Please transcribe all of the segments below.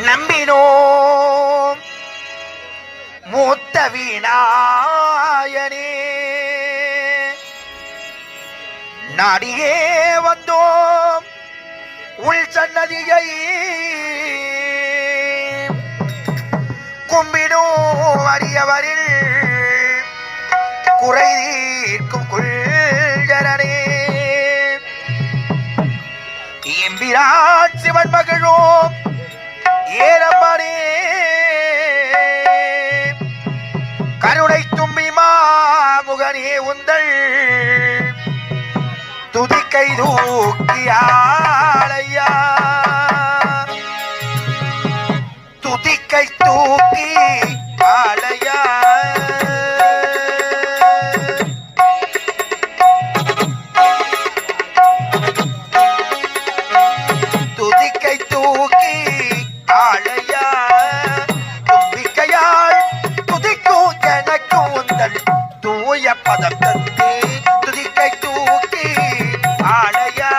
நம்பினோம் மூத்த வீணாயனே நாடியே வந்தோம் உள் சன்னதியை கும்பிடும் அரியவரில் குறை தீர்க்கும் குள்ஜரனே எம்பிரான் சிவன் மகிழோம் ஏரம்பனே கருணை தும்பி மாமுகனே உந்தள் துதிக்கை தூக்கியாளையா துதிக்கை தூக்கி ஆளையா துதிக்கை தூக்கி ஆளையா தும்பிக்கையாள் துதிக்கும் எனக்கும் உந்தல் தூய பதம் தந்தே துதிக்கை தூக்கி ஆளையா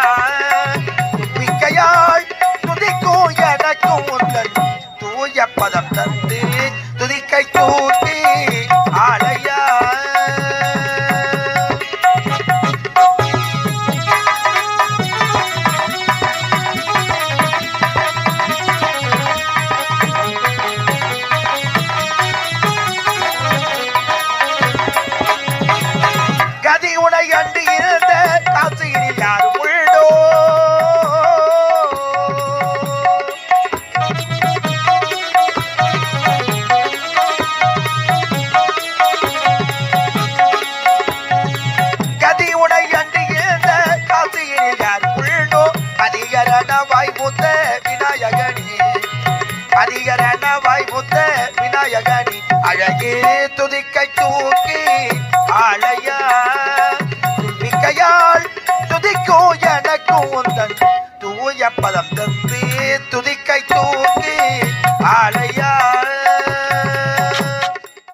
தும்பிக்கையாள் துதிக்கும் எனக்கும் உந்தல் தூய பதம் தந்தே துதிக்கை தூக்கி ஆளையா கதி உனை அன்று இருந்த காசியில் யாரும் உள்ளோ கதி உனை அன்று இருந்த காசியில் யாரும் உள்ளோ அதிகரண வாய்மூத்த விநாயகனி அதிகரண வாய்மூத்த விநாயகனி அழகே துதிக்கை தூக்கி ஆளையா தும்பிக்கையாள் துதிக்கும் எனக்கும்